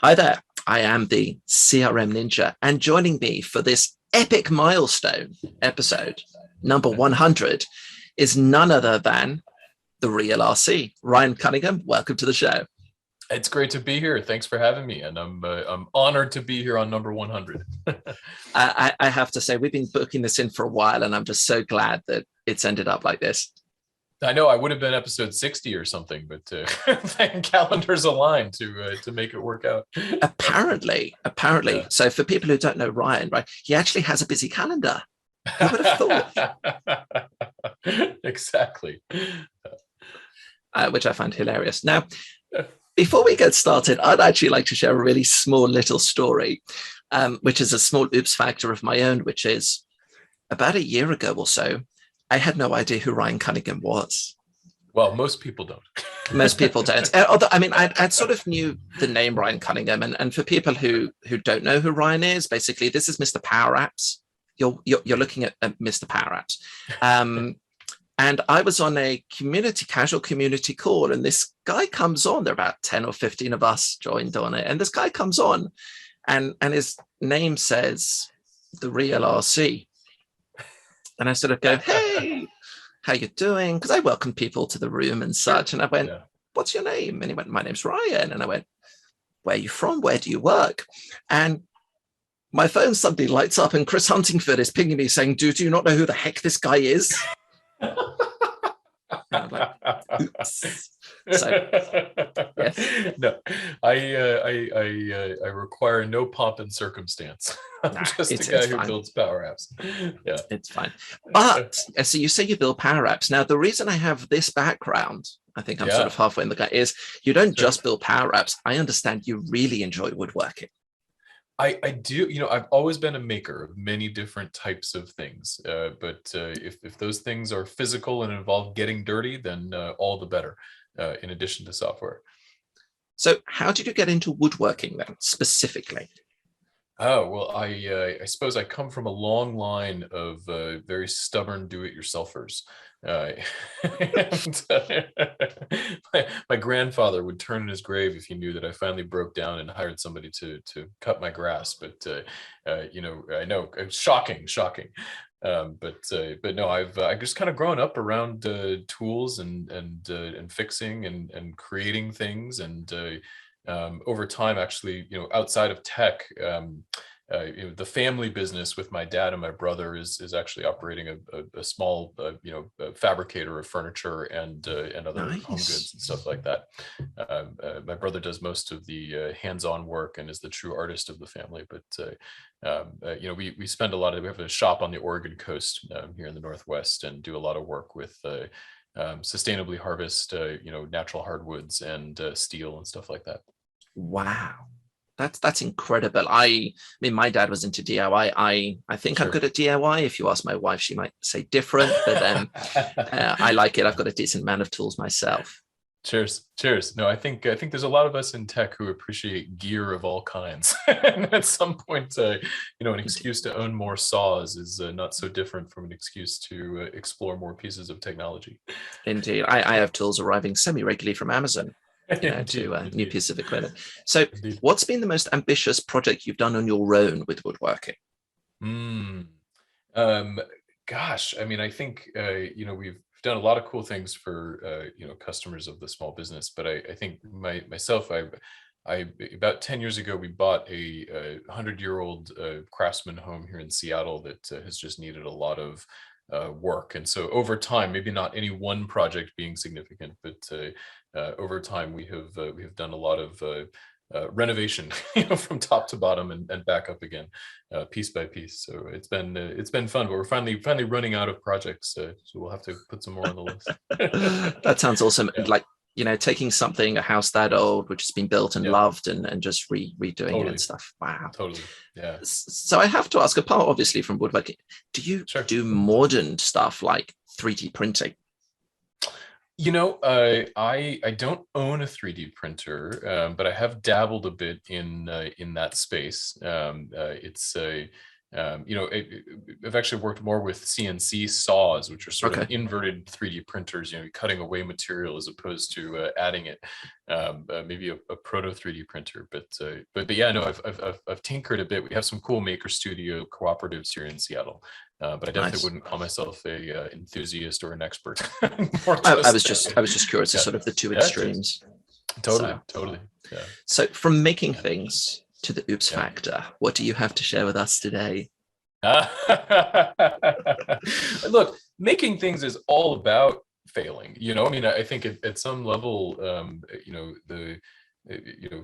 Hi there. I am the CRM Ninja, and joining me for this epic milestone episode, number 100, is none other than the real RC, Ryan Cunningham. Welcome to the show. It's great to be here. Thanks for having me, and I'm honored to be here on number 100. I have to say, we've been booking this in for a while, and I'm just so glad that it's ended up like this. I know I would have been episode 60 or something, but calendars aligned to make it work out. Apparently. Yeah. So for people who don't know Ryan, right, he actually has a busy calendar. Who would have thought? Exactly. Which I find hilarious. Now, before we get started, I'd actually like to share a really small little story, which is a small oops factor of my own, which is about a year ago or so, I had no idea who Ryan Cunningham was. Well, most people don't. Most people don't. Although, I mean, I sort of knew the name Ryan Cunningham, and for people who don't know who Ryan is, basically, this is Mr. Power Apps. You're looking at Mr. Power Apps. And I was on a casual community call, and this guy comes on. There are about 10 or 15 of us joined on it. And this guy comes on, and his name says the real RC. And I sort of go, hey, how you doing? Because I welcome people to the room and such. And I went, what's your name? And he went, my name's Ryan. And I went, where are you from? Where do you work? And my phone suddenly lights up, and Chris Huntingford is pinging me saying, do you not know who the heck this guy is? I'm like, oops. So, yes. No, I require no pomp and circumstance. I'm just a guy who builds power apps. Yeah, it's fine. But so you say you build power apps. Now, the reason I have this background, I think I'm sort of halfway in the guy, is you don't just build power apps. I understand you really enjoy woodworking. I do, I've always been a maker of many different types of things, but if those things are physical and involve getting dirty, then all the better, in addition to software. So how did you get into woodworking then, specifically? Oh, well, I suppose I come from a long line of very stubborn do-it-yourselfers. And, my grandfather would turn in his grave if he knew that I finally broke down and hired somebody to cut my grass. But I know, shocking. But no, I've just kind of grown up around tools and fixing and creating things, and over time, actually, outside of tech, the family business with my dad and my brother is actually operating a small, a fabricator of furniture and other home goods and stuff like that. My brother does most of the hands-on work and is the true artist of the family. But we spend we have a shop on the Oregon coast here in the Northwest, and do a lot of work with sustainably harvest, natural hardwoods and steel and stuff like that. Wow, that's incredible. I mean, my dad was into DIY. I think I'm good at DIY. If you ask my wife, she might say different, but I like it. I've got a decent amount of tools myself. Cheers. No, I think there's a lot of us in tech who appreciate gear of all kinds. And at some point, an excuse to own more saws is not so different from an excuse to explore more pieces of technology. Indeed, I have tools arriving semi-regularly from Amazon. To new piece of equipment. So what's been the most ambitious project you've done on your own with woodworking? Gosh, I mean, I think, we've done a lot of cool things for, customers of the small business, but I think myself, I about 10 years ago, we bought a 100-year-old craftsman home here in Seattle that has just needed a lot of work. And so over time, maybe not any one project being significant, but over time we have done a lot of renovation, from top to bottom and back up again, piece by piece. So it's been fun, but we're finally running out of projects, so we'll have to put some more on the list. That sounds awesome. Yeah. Like, taking a house that old, which has been built and loved, and just redoing it and stuff. Wow. Totally. Yeah. So I have to ask, apart obviously from woodworking, do you do modern stuff like 3D printing? I don't own a 3D printer, but I have dabbled a bit in that space. I've actually worked more with CNC saws, which are sort of Okay. inverted 3D printers, cutting away material as opposed to adding it. Maybe a proto 3D printer, but yeah, no, I've tinkered a bit. We have some cool maker studio cooperatives here in Seattle, but I definitely Nice. wouldn't call myself a enthusiast or an expert. I was just curious to Yeah, sort of the two yeah, extremes. totally, So, totally, yeah. so from making things to the oops Yeah. factor, what do you have to share with us today? Look, making things is all about failing. I mean, I think at some level,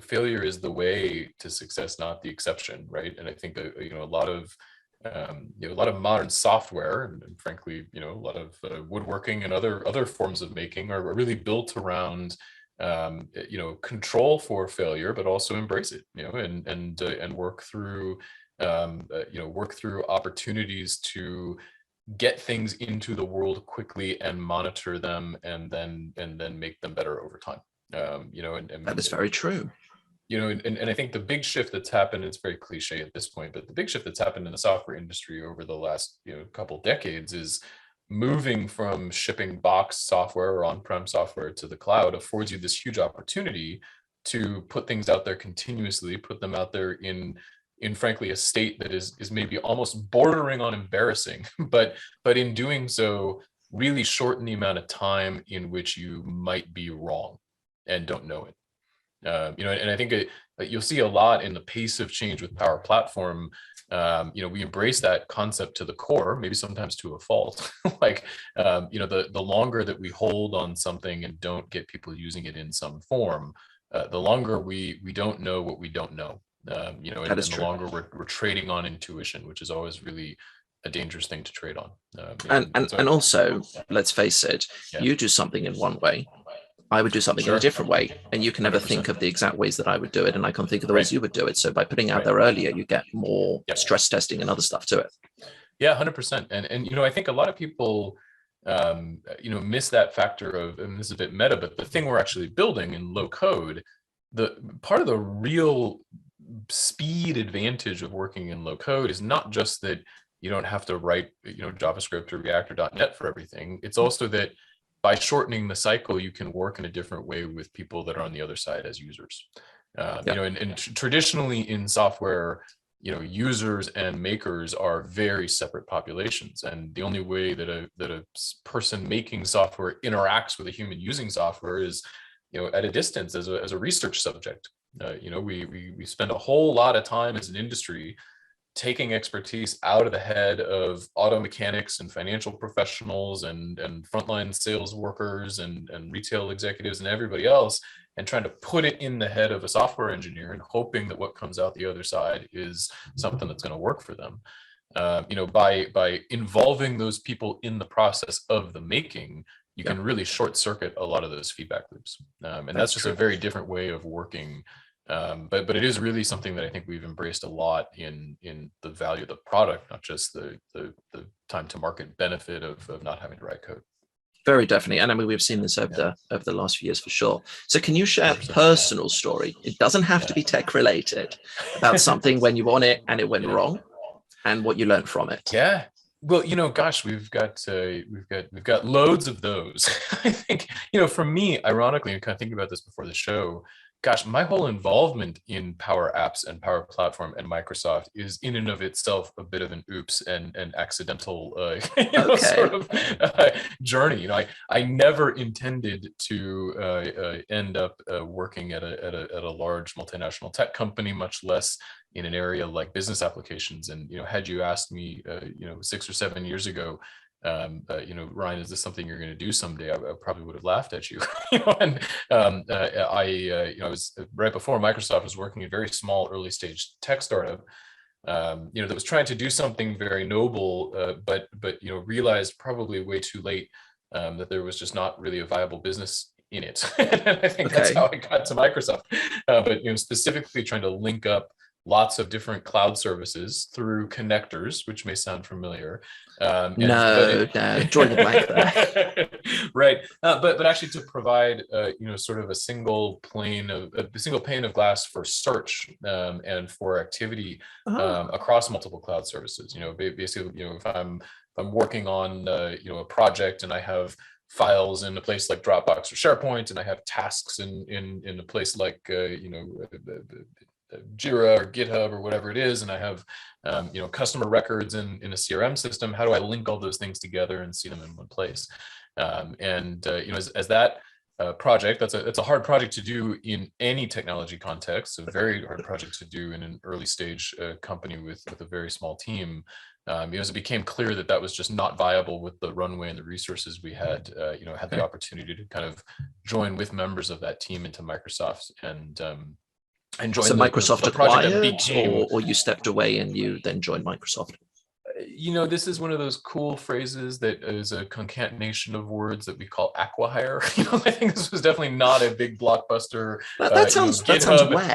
failure is the way to success, not the exception, right? And I think a lot of modern software, and frankly, a lot of woodworking and other forms of making are really built around control for failure, but also embrace it, and work through opportunities to get things into the world quickly and monitor them, and then make them better over time. That is very true. And I think the big shift that's happened, it's very cliche at this point, but the big shift that's happened in the software industry over the last couple decades is moving from shipping box software or on-prem software to the cloud affords you this huge opportunity to put things out there continuously, put them out there in frankly a state that is maybe almost bordering on embarrassing, but in doing so, really shorten the amount of time in which you might be wrong and don't know it. And I think you'll see a lot in the pace of change with Power Platform. We embrace that concept to the core, maybe sometimes to a fault. Like, the longer that we hold on something and don't get people using it in some form, the longer we don't know what we don't know. That is And the true. longer we're trading on intuition, which is always really a dangerous thing to trade on. And also, let's face it, Yeah, you do something in one way, I would do something in a sure, different way, and you can never think 100%. of the exact ways that I would do it, and I can't think of the ways Right, you would do it. So by putting out right. there earlier, you get more Yep. stress testing and other stuff to it. Yeah, 100%. And I think a lot of people miss that factor of, and this is a bit meta, but the thing we're actually building in low code, the part of the real speed advantage of working in low code is not just that you don't have to write JavaScript or React or .NET for everything. It's also that by shortening the cycle, you can work in a different way with people that are on the other side as users. Yeah, And traditionally in software, users and makers are very separate populations, and the only way that a person making software interacts with a human using software is at a distance as a research subject. We spend a whole lot of time as an industry taking expertise out of the head of auto mechanics and financial professionals and frontline sales workers and retail executives and everybody else, and trying to put it in the head of a software engineer and hoping that what comes out the other side is something that's going to work for them. By involving those people in the process of the making, you yeah, can really short circuit a lot of those feedback loops. And that's that's just a true. very different way of working. But it is really something that I think we've embraced a lot in the value of the product, not just the time to market benefit of not having to write code. Very definitely. And I mean, we've seen this Yeah, over the last few years for sure. So can you share a 100%. personal story? It doesn't have to Yeah. be tech related, about something when you on it and it went Yeah. wrong and what you learned from it. Yeah. Well, gosh, we've got loads of those. I think, for me, ironically, I'm kind of thinking about this before the show. Gosh, my whole involvement in Power Apps and Power Platform and Microsoft is in and of itself a bit of an oops and accidental, sort Okay. of journey. I never intended to end up working at a large multinational tech company, much less in an area like business applications. And had you asked me 6 or 7 years ago, Ryan, is this something you're going to do someday, I probably would have laughed at you. And I was right before Microsoft, was working in a very small early stage tech startup that was trying to do something very noble, but realized probably way too late that there was just not really a viable business in it. And I think that's Okay. how I got to Microsoft. But specifically trying to link up lots of different cloud services through connectors, which may sound familiar. No, drawing a blank there. Right, but actually to provide sort of a single pane of glass for search and for activity across multiple cloud services. Basically, if I'm working on a project and I have files in a place like Dropbox or SharePoint, and I have tasks in a place like Jira or GitHub or whatever it is, and I have customer records in a CRM system. How do I link all those things together and see them in one place? As that project, that's a hard project to do in any technology context. A very hard project to do in an early stage company with a very small team. As it became clear that was just not viable with the runway and the resources we had, had the opportunity to kind of join with members of that team into Microsoft and join so Microsoft the project that acquired, became, or you stepped away and you then joined Microsoft? This is one of those cool phrases that is a concatenation of words that we call acquihire. I think this was definitely not a big blockbuster. That sounds wet.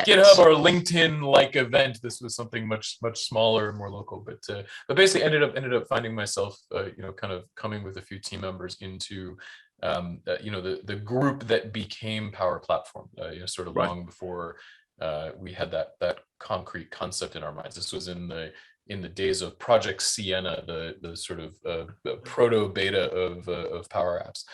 GitHub or LinkedIn like event. This was something much smaller and more local. But basically ended up finding myself, kind of coming with a few team members into the group that became Power Platform. Sort of long before we had that concrete concept in our minds. This was in the days of Project Sienna, the sort of proto beta of Power Apps.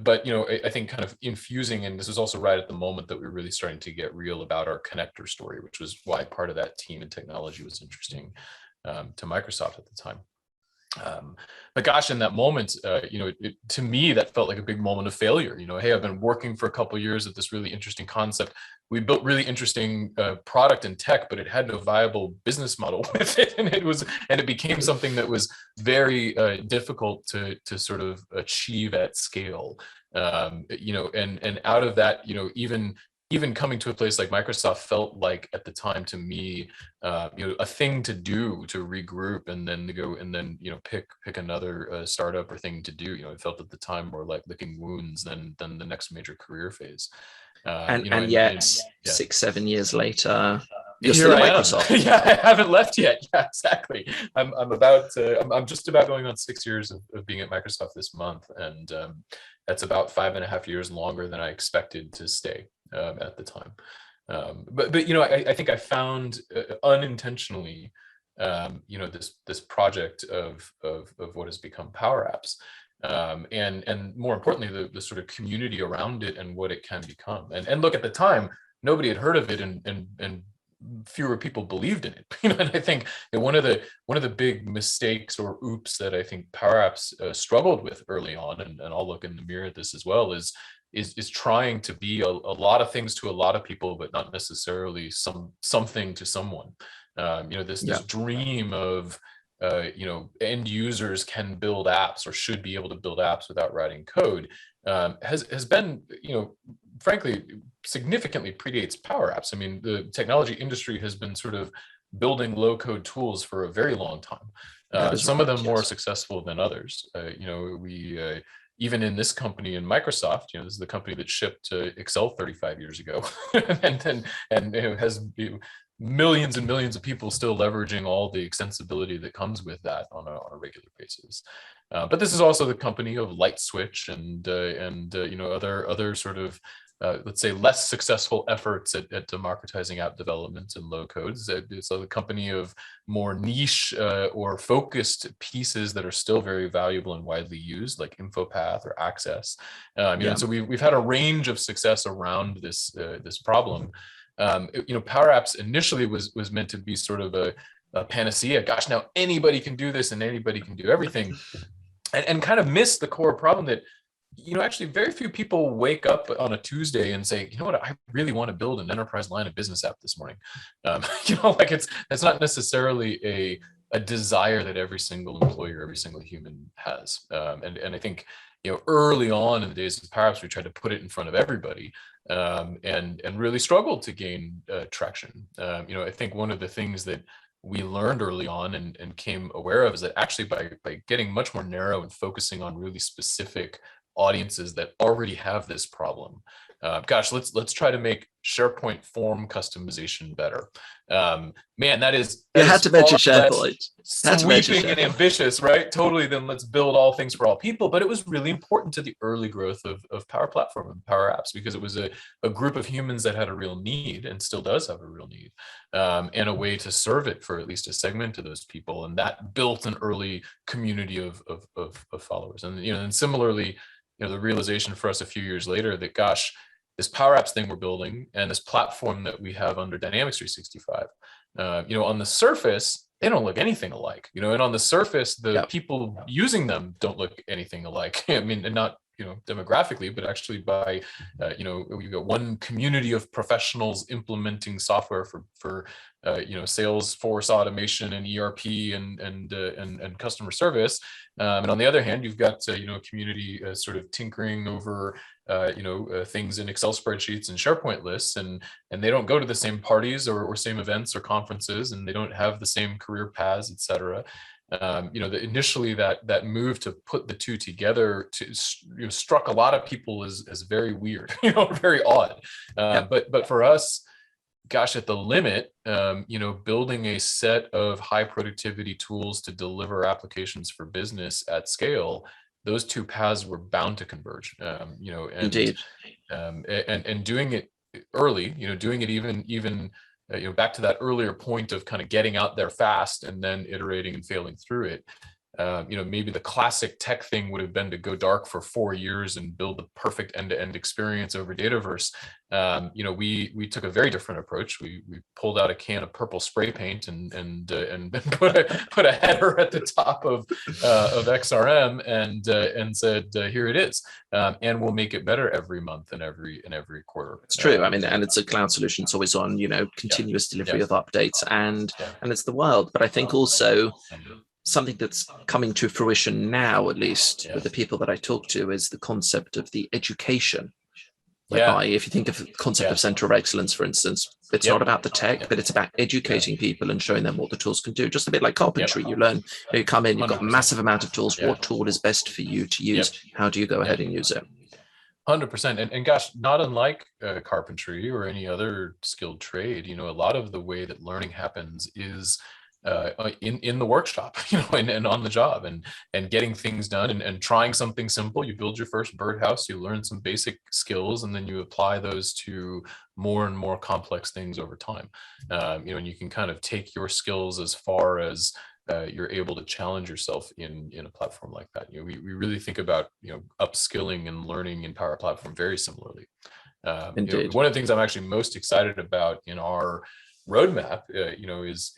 But I think kind of infusing, and this was also right at the moment that we were really starting to get real about our connector story, which was why part of that team and technology was interesting to Microsoft at the time. But gosh, in that moment, to me, that felt like a big moment of failure. Hey, I've been working for a couple of years at this really interesting concept. We built really interesting product and tech, but it had no viable business model with it, and it became something that was very difficult to sort of achieve at scale. And out of that, even coming to a place like Microsoft felt like at the time to me, a thing to do, to regroup and then to go and then pick another startup or thing to do. It felt at the time more like licking wounds than the next major career phase. Yet 6-7 years later, you're still at Microsoft. Yeah, I haven't left yet. Yeah, exactly. I'm just about going on 6 years of being at Microsoft this month, and that's about 5.5 years longer than I expected to stay at the time. But I think I found unintentionally, this project of what has become Power Apps. And more importantly, the sort of community around it and what it can become. And look, at the time, nobody had heard of it, and fewer people believed in it. And I think one of the big mistakes or oops that I think Power Apps struggled with early on, and I'll look in the mirror at this as well, is trying to be a lot of things to a lot of people, but not necessarily something to someone. This dream of end users can build apps or should be able to build apps without writing code has been, frankly, significantly predates Power Apps. I mean, the technology industry has been sort of building low code tools for a very long time. Some of them more successful than others. We even in this company, in Microsoft, this is the company that shipped Excel 35 years ago, and has millions and millions of people still leveraging all the extensibility that comes with that on a regular basis. But this is also the company of Light Switch and other sort of let's say less successful efforts at democratizing app development and low codes. It's a company of more niche or focused pieces that are still very valuable and widely used, like InfoPath or Access. And so we've had a range of success around this problem. Power Apps initially was meant to be sort of a panacea. Gosh, now anybody can do this and anybody can do everything, and kind of miss the core problem that actually very few people wake up on a Tuesday and say, you know what, I really want to build an enterprise line of business app this morning. Like it's not necessarily a desire that every single employer, every single human has. And I think early on in the days of Power Apps, we tried to put it in front of everybody. And really struggled to gain traction. I think one of the things that we learned early on and came aware of is that actually by getting much more narrow and focusing on really specific audiences that already have this problem, Gosh, let's try to make SharePoint form customization better. Man, that is You had to mention far less SharePoint. sweeping and ambitious, right? Totally. Then let's build all things for all people. But it was really important to the early growth of Power Platform and Power Apps, because it was a group of humans that had a real need, and still does have a real need, and a way to serve it for at least a segment of those people. And that built an early community of followers. And and similarly, the realization for us a few years later that, gosh, this Power Apps thing we're building and this platform that we have under Dynamics 365, on the surface, they don't look anything alike, and on the surface, the people using them don't look anything alike. I mean, and not, demographically, but actually by, we've got one community of professionals implementing software for Salesforce automation and ERP and customer service. And on the other hand, you've got, a community sort of tinkering over, things in Excel spreadsheets and SharePoint lists, and they don't go to the same parties or same events or conferences, and they don't have the same career paths, et cetera. Initially that move to put the two together struck a lot of people as very weird, very odd. But for us, gosh, at the limit, building a set of high productivity tools to deliver applications for business at scale, those two paths were bound to converge. Indeed. And doing it early, doing it even back to that earlier point of kind of getting out there fast and then iterating and failing through it. Maybe the classic tech thing would have been to go dark for 4 years and build the perfect end-to-end experience over Dataverse. We took a very different approach. We pulled out a can of purple spray paint and put a header at the top of XRM and said, here it is, and we'll make it better every month and every quarter. It's true. I mean, and it's a cloud solution. It's always on, continuous delivery of updates, and it's the world. But I think also something that's coming to fruition now, at least with the people that I talk to, is the concept of the education. Whereby, if you think of the concept of center of excellence, for instance, it's not about the tech, but it's about educating people and showing them what the tools can do. Just a bit like carpentry. You learn, you come in, you've got a massive amount of tools. What tool is best for you to use? How do you go ahead and use it? 100%. And gosh, not unlike carpentry or any other skilled trade, a lot of the way that learning happens is in the workshop, and on the job, and getting things done and trying something simple. You build your first birdhouse, you learn some basic skills, and then you apply those to more and more complex things over time. And you can kind of take your skills as far as you're able to challenge yourself in a platform like that. We really think about upskilling and learning in Power Platform very similarly. One of the things I'm actually most excited about in our roadmap, is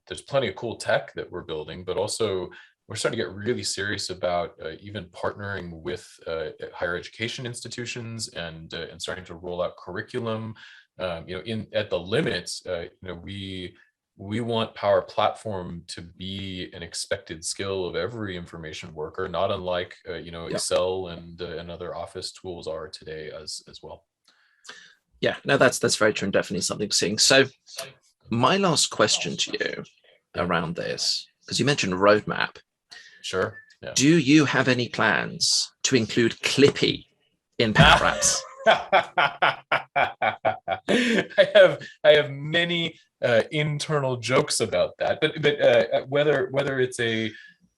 there's plenty of cool tech that we're building, but also we're starting to get really serious about even partnering with higher education institutions and starting to roll out curriculum. At the limits, we want Power Platform to be an expected skill of every information worker, not unlike Excel and other Office tools are today as well. Yeah, no, that's very true, and definitely something seeing. So my last question to you around this, because you mentioned roadmap. Sure. Yeah. Do you have any plans to include Clippy in Power Apps? I have many internal jokes about that, but whether it's a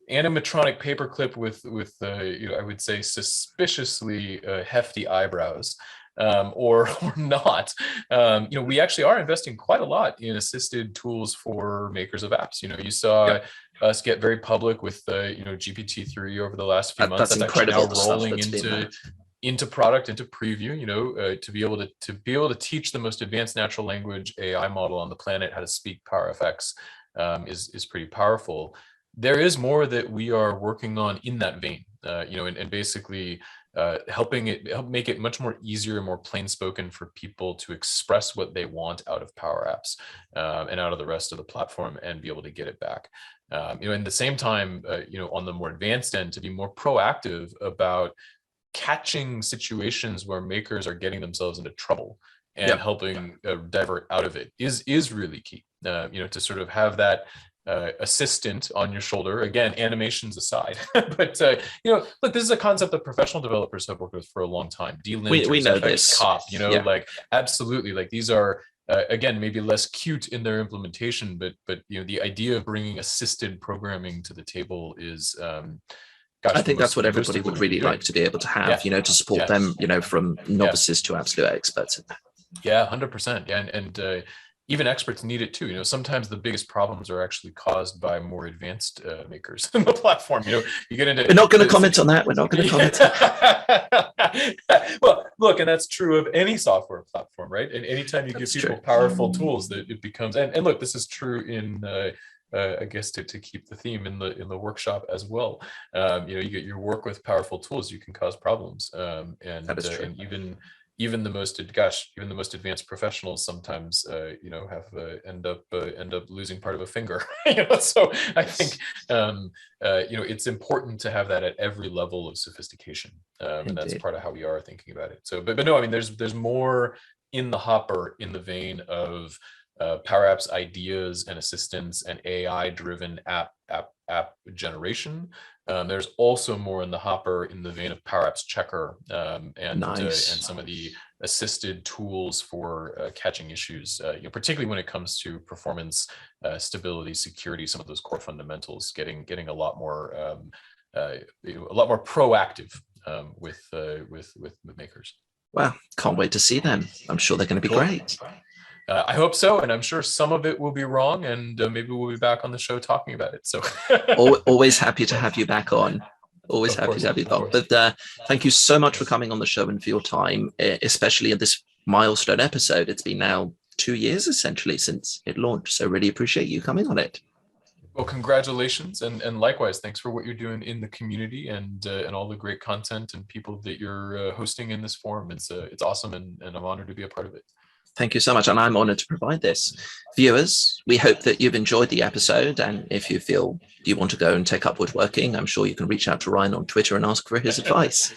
animatronic paperclip with I would say suspiciously hefty eyebrows, or not, we actually are investing quite a lot in assisted tools for makers of apps. You saw us get very public with GPT-3 over the last few months. That's incredible. Now rolling into product, into preview. To be able to teach the most advanced natural language AI model on the planet how to speak PowerFX is pretty powerful. There is more that we are working on in that vein, and basically help make it much more easier and more plain spoken for people to express what they want out of Power Apps and out of the rest of the platform, and be able to get it back. In the same time, on the more advanced end, to be more proactive about catching situations where makers are getting themselves into trouble and helping divert out of it is really key. To sort of have that assistant on your shoulder. Again, animations aside, but look, this is a concept that professional developers have worked with for a long time. We know FX this. Cop, Yeah. like absolutely, like these are again maybe less cute in their implementation, but the idea of bringing assisted programming to the table is. I think that's what everybody would really like to be able to have, to support them, from novices to absolute experts. Yeah, 100%. Yeah, and even experts need it too. Sometimes the biggest problems are actually caused by more advanced makers in the platform. You get into. We're not going to comment on that. We're not going to comment. Well, look, and that's true of any software platform, right? And anytime you give people powerful tools, that it becomes. And look, this is true in. I guess to keep the theme in the workshop as well. You get your work with powerful tools, you can cause problems, and even the most advanced professionals sometimes have end up losing part of a finger. So I think it's important to have that at every level of sophistication, and that's part of how we are thinking about it. So but no, I mean there's more in the hopper in the vein of Power Apps ideas and assistance and AI driven app generation. There's also more in the hopper in the vein of Power Apps Checker, and some of the assisted tools for catching issues, particularly when it comes to performance, stability, security, some of those core fundamentals, getting a lot more proactive with makers. Well, can't wait to see them. I'm sure they're going to be great. I hope so, and I'm sure some of it will be wrong, and maybe we'll be back on the show talking about it. So, always happy to have you back on. Always happy to have you back. But thank you so much for coming on the show and for your time, especially in this milestone episode. It's been now 2 years essentially since it launched, so really appreciate you coming on it. Well, congratulations, and likewise, thanks for what you're doing in the community and all the great content and people that you're hosting in this forum. It's awesome, and I'm honored to be a part of it. Thank you so much, and I'm honored to provide this. Viewers, we hope that you've enjoyed the episode, and if you feel you want to go and take up woodworking, I'm sure you can reach out to Ryan on Twitter and ask for his advice.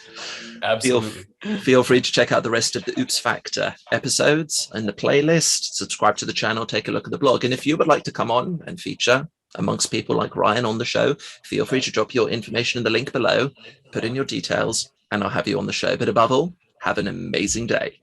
Absolutely. Feel free to check out the rest of the Oops Factor episodes in the playlist, subscribe to the channel, take a look at the blog, and if you would like to come on and feature amongst people like Ryan on the show, feel free to drop your information in the link below, put in your details, and I'll have you on the show. But above all, have an amazing day.